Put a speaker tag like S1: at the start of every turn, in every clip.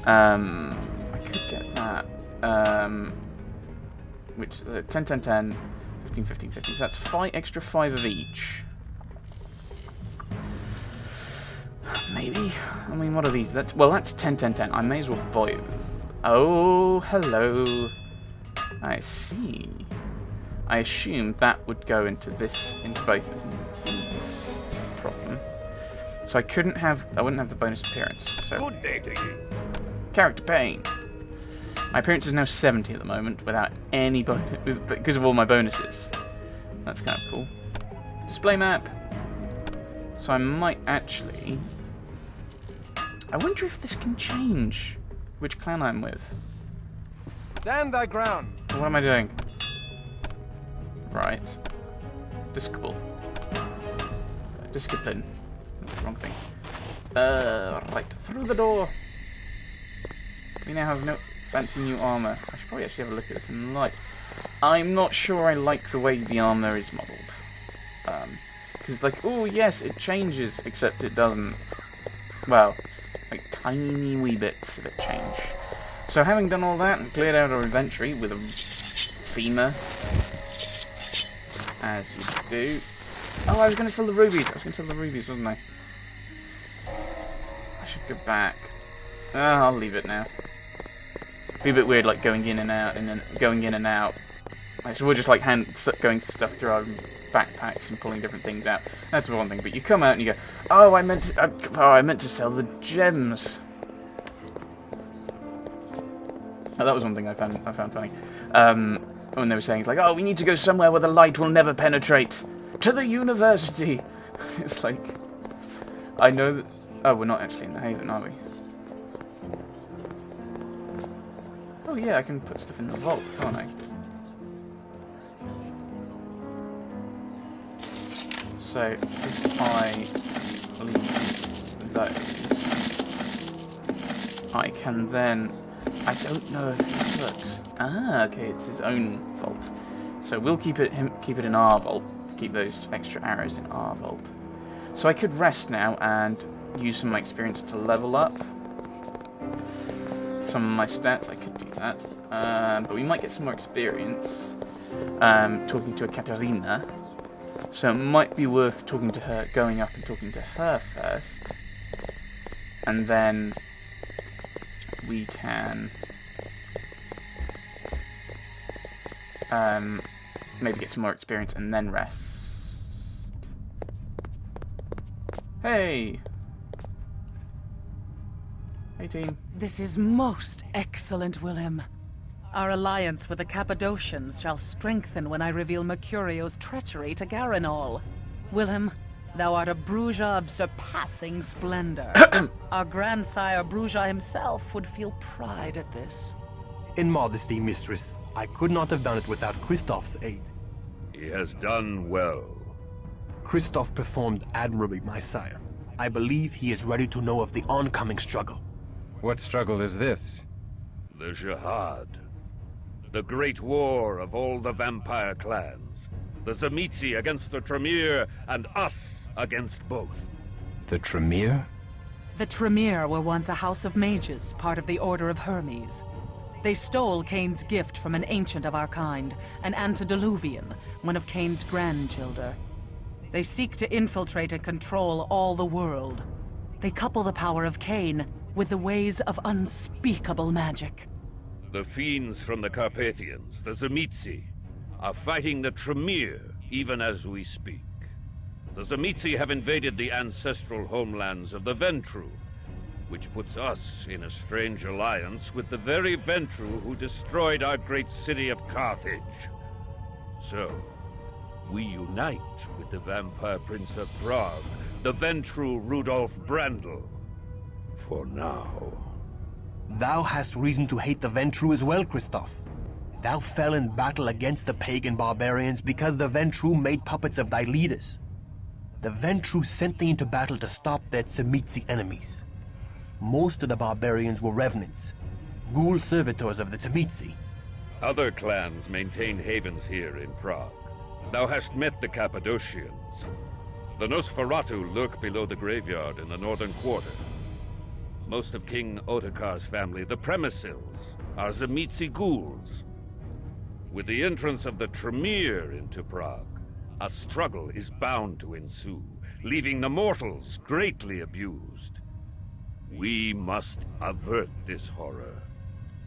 S1: I could get that. Which 10, 10, 10, 15, 15, 15. So that's extra 5 of each. Maybe. I mean, what are these? That's 10, 10, 10. I may as well buy it. Oh, hello. I see. I assumed that would go into both of these. That's the problem. So I wouldn't have the bonus appearance. So
S2: Good day to you.
S1: character pain. My appearance is now 70 at the moment without any bonus, because of all my bonuses. That's kind of cool. Display map. So I might actually. I wonder if this can change which clan I'm with.
S2: Stand thy ground.
S1: What am I doing? Right. Disciple. Discipline. That's the wrong thing. Right. Through the door. We now have no fancy new armor. I should probably actually have a look at this in the light. I'm not sure I like the way the armor is modelled. Because it's like, oh yes, it changes, except it doesn't. Well, like tiny wee bits of it change. So having done all that and cleared out our inventory with a femur, as you do. Oh, I was going to sell the rubies. Wasn't I? I should go back. I'll leave it now. Be a bit weird, like going in and out, and then going in and out. Like, so we're just like going stuff through our backpacks and pulling different things out. That's one thing. But you come out and you go, oh, I meant to sell the gems. Oh, that was one thing I found funny. When they were saying like, oh, we need to go somewhere where the light will never penetrate. To the university. It's like, I know that. Oh, we're not actually in the Haven, are we? Oh yeah, I can put stuff in the vault, can't I? So if I leave those, I can then. I don't know if this works. Ah, okay, it's his own vault. So we'll keep it in our vault. Keep those extra arrows in our vault. So I could rest now and use some of my experience to level up some of my stats. I could do that, but we might get some more experience talking to a Katarina. So it might be worth talking to her, going up and talking to her first, and then we can maybe get some more experience and then rest. Hey! Hey team.
S3: This is most excellent, Willem. Our alliance with the Cappadocians shall strengthen when I reveal Mercurio's treachery to Garanol. Willem, thou art a Bruja of surpassing splendor. Our grandsire Bruja himself would feel pride at this.
S4: In modesty, mistress, I could not have done it without Christoph's aid.
S5: He has done well.
S4: Christoph performed admirably, my sire. I believe he is ready to know of the oncoming struggle.
S6: What struggle is this?
S5: The Jihad. The great war of all the vampire clans. The Tzimisce against the Tremere, and us against both.
S6: The Tremere?
S3: The Tremere were once a house of mages, part of the Order of Hermes. They stole Cain's gift from an ancient of our kind, an antediluvian, one of Cain's grandchildren. They seek to infiltrate and control all the world. They couple the power of Cain with the ways of unspeakable magic.
S5: The fiends from the Carpathians, the Tzimisce, are fighting the Tremere even as we speak. The Tzimisce have invaded the ancestral homelands of the Ventru, which puts us in a strange alliance with the very Ventru who destroyed our great city of Carthage. So, we unite with the Vampire Prince of Prague, the Ventru Rudolf Brandl. For now.
S4: Thou hast reason to hate the Ventru as well, Christoph. Thou fell in battle against the pagan barbarians because the Ventru made puppets of thy leaders. The Ventru sent thee into battle to stop their Tzimisce enemies. Most of the barbarians were revenants, ghoul servitors of the Tzimisce.
S5: Other clans maintain havens here in Prague. Thou hast met the Cappadocians. The Nosferatu lurk below the graveyard in the northern quarter. Most of King Otakar's family, the Premisils, are Tzimisce ghouls. With the entrance of the Tremere into Prague, a struggle is bound to ensue, leaving the mortals greatly abused. We must avert this horror.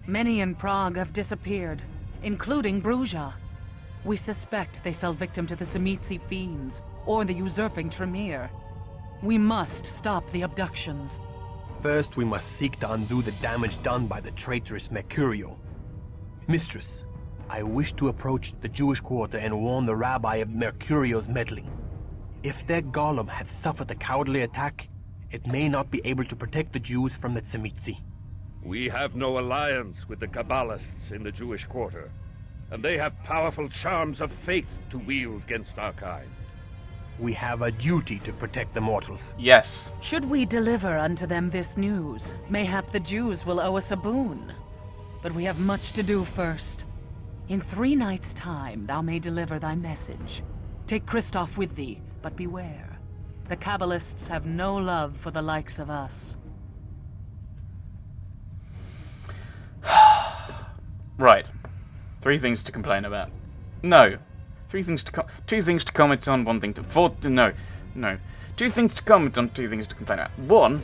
S3: Many in Prague have disappeared, including Bruja. We suspect they fell victim to the Tzimisce fiends, or the usurping Tremere. We must stop the abductions.
S4: First, we must seek to undo the damage done by the traitorous Mercurio. Mistress, I wish to approach the Jewish quarter and warn the rabbi of Mercurio's meddling. If their golem had suffered a cowardly attack, it may not be able to protect the Jews from the Tzimisce.
S5: We have no alliance with the Kabbalists in the Jewish quarter, and they have powerful charms of faith to wield against our kind.
S4: We have a duty to protect the mortals.
S1: Yes.
S3: Should we deliver unto them this news, mayhap the Jews will owe us a boon. But we have much to do first. In 3 nights' time thou may deliver thy message. Take Christoph with thee, but beware. The Kabbalists have no love for the likes of us.
S1: Right. 3 things to complain about. No. 2 things to comment on, 1 thing to... No. 2 things to comment on, 2 things to complain about. 1.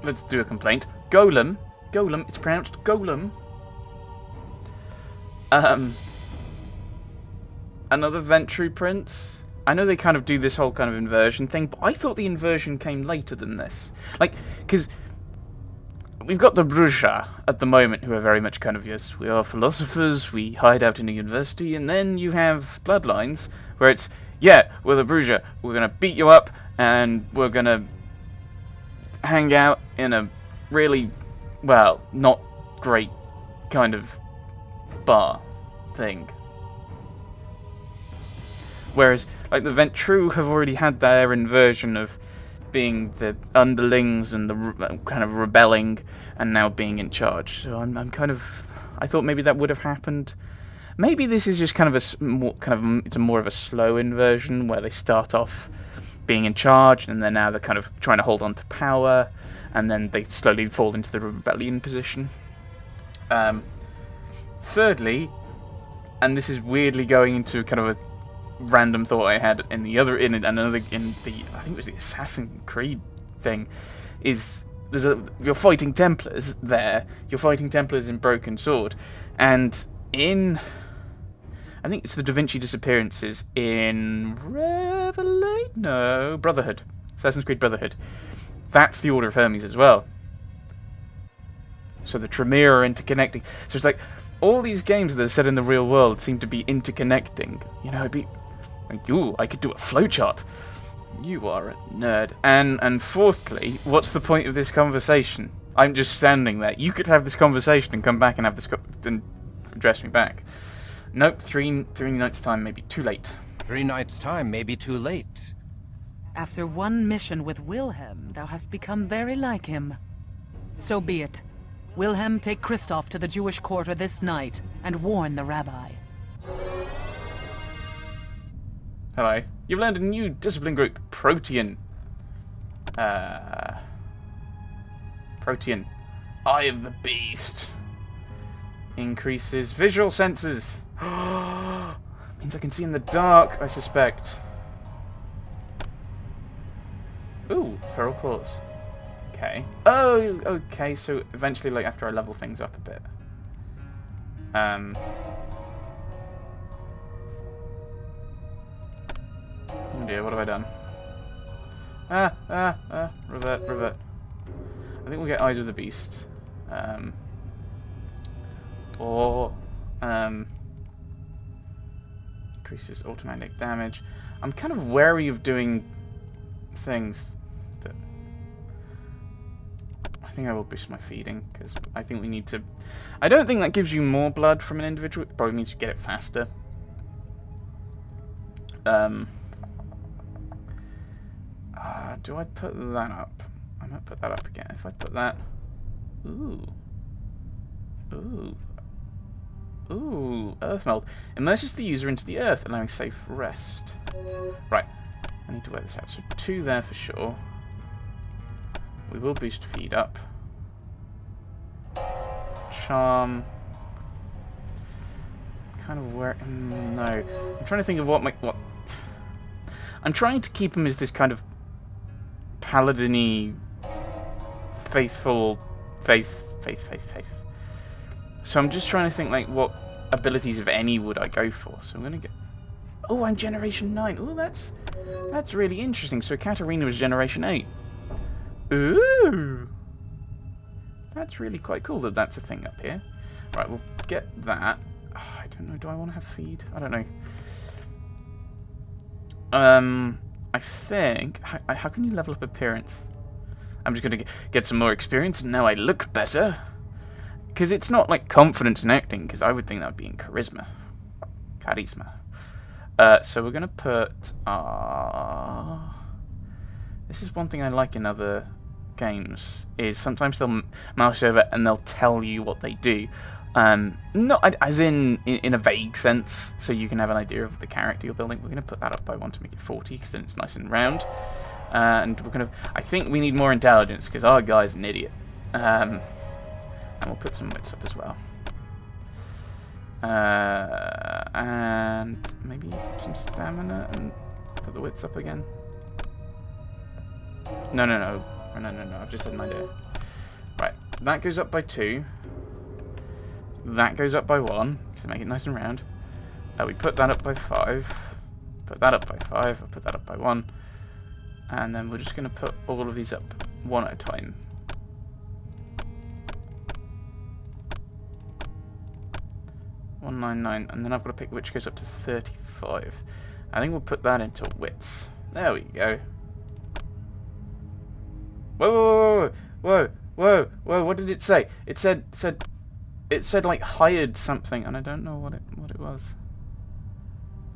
S1: Let's do a complaint. Golem. Golem. It's pronounced Golem. Another Ventru prince. I know they kind of do this whole kind of inversion thing, but I thought the inversion came later than this. Like, because... we've got the Bruja at the moment, who are very much kind of, yes, we are philosophers, we hide out in a university, and then you have Bloodlines, where it's, yeah, we're the Bruja, we're going to beat you up, and we're going to hang out in a really, well, not great kind of bar thing. Whereas, like, the Ventru have already had their inversion of being the underlings and the kind of rebelling, and now being in charge. So I'm kind of... I thought maybe that would have happened. Maybe this is just kind of it's a more of a slow inversion, where they start off being in charge, and then now they're kind of trying to hold on to power, and then they slowly fall into the rebellion position. Thirdly, and this is weirdly going into kind of a random thought I had in the I think it was the Assassin's Creed thing, is you're fighting Templars there. You're fighting Templars in Broken Sword, and in I think it's the Da Vinci Disappearances in Brotherhood, Assassin's Creed Brotherhood. That's the Order of Hermes as well. So the Tremere are interconnecting. So it's like all these games that are set in the real world seem to be interconnecting. You know, it'd be like, ooh, I could do a flowchart. You are a nerd. And fourthly, what's the point of this conversation? I'm just standing there. You could have this conversation and come back and have this and address me back. Nope, 3 nights' time may be too late.
S6: 3 nights' time may be too late.
S3: After one mission with Wilhelm, thou hast become very like him. So be it. Wilhelm, take Christoph to the Jewish quarter this night and warn the rabbi.
S1: Hello. You've learned a new discipline group, Protean. Protean. Eye of the Beast. Increases visual senses. Means I can see in the dark, I suspect. Ooh, feral claws. Okay. Oh, okay, so eventually, like, after I level things up a bit. Oh dear, what have I done? Revert. I think we'll get Eyes of the Beast. Increases automatic damage. I'm kind of wary of doing things that... I think I will boost my feeding, because I think we need to... I don't think that gives you more blood from an individual. It probably means you get it faster. Do I put that up? I might put that up again. If I put that... Ooh, Earth Meld. Immerses the user into the earth, allowing safe rest. Right, I need to work this out. So 2 there for sure. We will boost feed up. Charm. Kind of where... no. I'm trying to think of what I'm trying to keep him as this kind of paladin-y, faithful... Faith. So I'm just trying to think, like, what abilities, if any, would I go for. So I'm going to get... Oh, I'm Generation 9. Oh, that's really interesting. So Katarina was Generation 8. Ooh! That's really quite cool that that's a thing up here. Right, we'll get that. Oh, I don't know. Do I want to have feed? I don't know. I think... How can you level up appearance? I'm just going to get some more experience, and now I look better. Because it's not, like, confidence in acting, because I would think that would be in charisma. Charisma. So we're going to put... this is one thing I like in other games, is sometimes they'll mouse over and they'll tell you what they do. Not as in a vague sense, so you can have an idea of the character you're building. We're going to put that up by 1 to make it 40, because then it's nice and round. And we're going to... I think we need more intelligence, because our guy's an idiot. And we'll put some wits up as well. And maybe some stamina, and put the wits up again. No. I've just had an idea. Right, that goes up by 2. That goes up by 1, to make it nice and round. We put that up by 5. Put that up by 5. I'll put that up by 1. And then we're just going to put all of these up one at a time. $199, and then I've got to pick which goes up to 35. I think we'll put that into wits. There we go. Whoa! What did it say? It said like hired something, and I don't know what it was.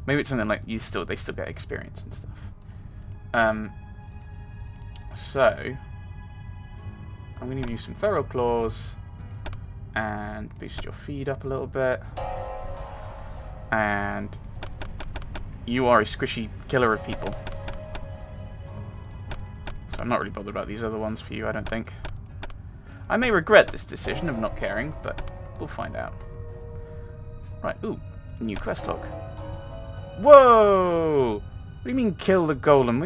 S1: Maybe it's something like they still get experience and stuff. So I'm going to give you some feral claws and boost your feed up a little bit. And you are a squishy killer of people. So I'm not really bothered about these other ones for you, I don't think. I may regret this decision of not caring, but we'll find out. Right, ooh, new quest log. Whoa! What do you mean kill the golem?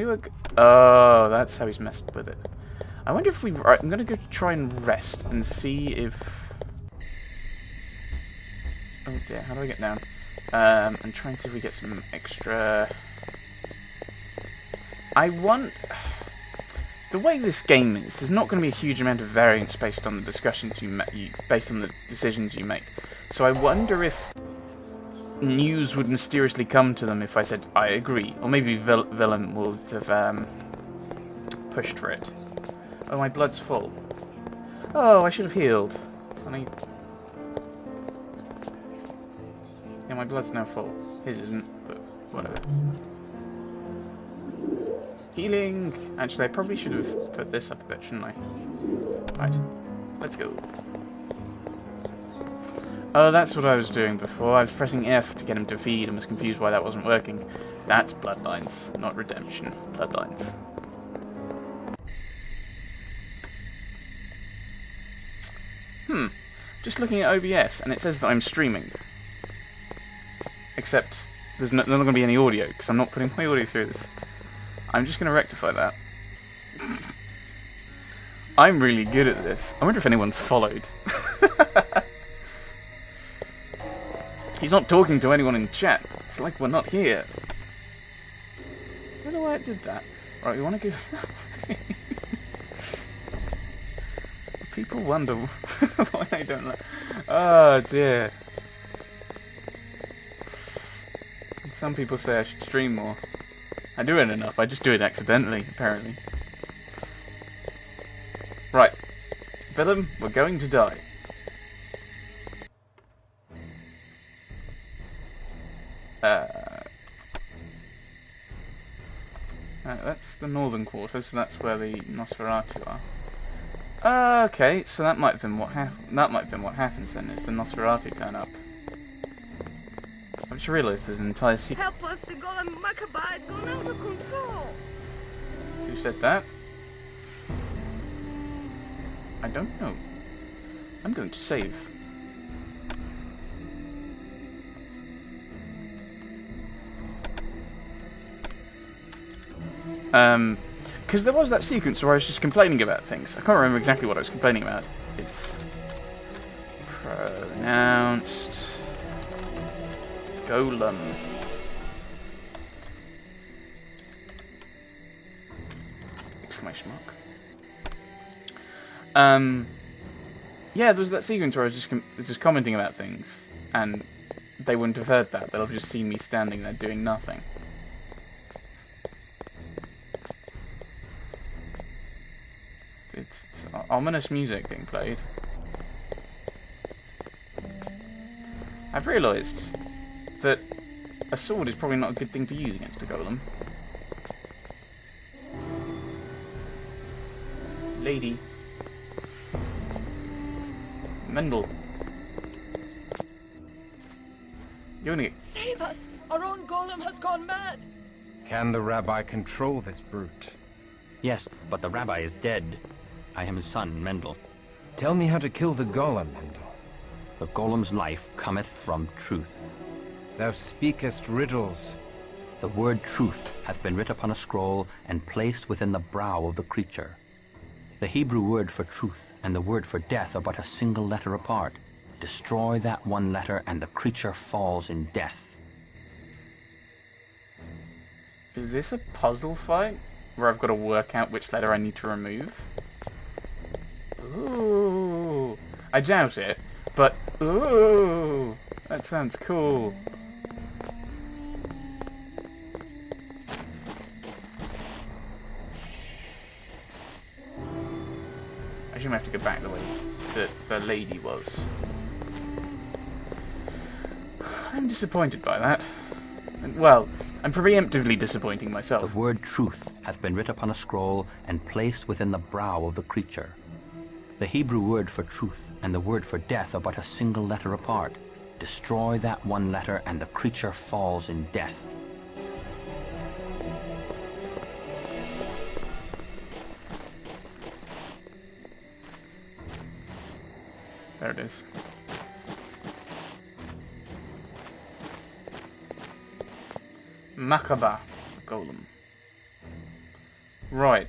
S1: Oh, that's how he's messed with it. I wonder if we... Right, I'm going to go try and rest and see if... Oh dear, how do I get down? And try and see if we get some extra... I want... The way this game is, there's not going to be a huge amount of variance based on the discussions based on the decisions you make. So I wonder if news would mysteriously come to them if I said, I agree. Or maybe Willem would have pushed for it. Oh, my blood's full. Oh, I should have healed. Yeah, my blood's now full. His isn't, but whatever. Healing! Actually, I probably should have put this up a bit, shouldn't I? Right, let's go. Oh, that's what I was doing before. I was pressing F to get him to feed and was confused why that wasn't working. That's Bloodlines, not Redemption. Bloodlines. Just looking at OBS, and it says that I'm streaming. Except, there's not going to be any audio, because I'm not putting my audio through this. I'm just going to rectify that. I'm really good at this. I wonder if anyone's followed. He's not talking to anyone in chat. It's like we're not here. I don't know why it did that. Right, we want to give... People wonder why I don't like... Oh dear. Some people say I should stream more. I do it enough, I just do it accidentally, apparently. Right. Willem, we're going to die. That's the northern quarter, so that's where the Nosferatu are. Okay, so that might have been what happens then, is the Nosferatu turn up. I've just realised there's an entire
S7: Help us, the golem Macabre is going out of control.
S1: Who said that? I don't know. I'm going to save. Because there was that sequence where I was just complaining about things. I can't remember exactly what I was complaining about. It's pronounced golem. Exclamation mark. Yeah, there was that sequence where I was just commenting about things, and they wouldn't have heard that. They'll have just seen me standing there doing nothing. It's ominous music being played. I've realised that a sword is probably not a good thing to use against a golem. Lady. Mendel. You're gonna get...
S7: Save us! Our own golem has gone mad!
S6: Can the rabbi control this brute?
S8: Yes, but the rabbi is dead. I am his son, Mendel.
S6: Tell me how to kill the golem, Mendel.
S8: The golem's life cometh from truth.
S6: Thou speakest riddles.
S8: The word truth hath been writ upon a scroll and placed within the brow of the creature. The Hebrew word for truth and the word for death are but a single letter apart. Destroy that one letter and the creature falls in death.
S1: Is this a puzzle fight? Where I've got to work out which letter I need to remove? Ooh. I doubt it, but ooh. That sounds cool. I assume I have to go back the way that the lady was. I'm disappointed by that. Well, I'm preemptively disappointing myself.
S8: The word truth hath been writ upon a scroll and placed within the brow of the creature. The Hebrew word for truth and the word for death are but a single letter apart. Destroy that one letter and the creature falls in death.
S1: There it is. Makaba, golem. Right.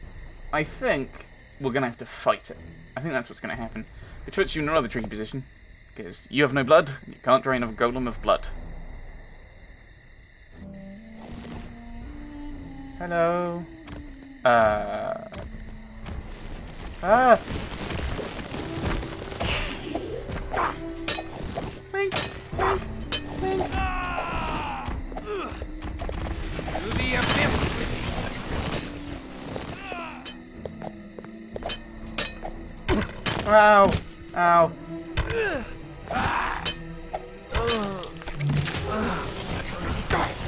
S1: I think we're going to have to fight it. I think that's what's going to happen. Which puts you in another tricky position. Because you have no blood, and you can't drain a golem of blood. Hello. Wink, wink, wink.
S2: To the abyss with
S1: Ow! Ow!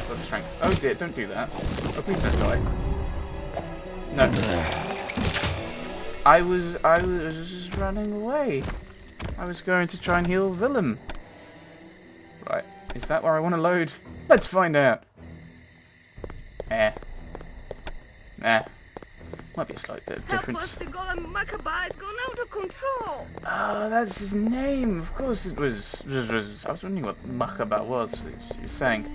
S1: Got strength. Oh dear, don't do that. Oh, please don't die. No. I was just running away. I was going to try and heal Willem. Right. Is that where I want to load? Let's find out. Might be a slight bit of
S7: Help
S1: difference.
S7: us, the golem Maccabi has gone out of control!
S1: Oh, that's his name. Of course it was. I was wondering what Makaba was. She was saying.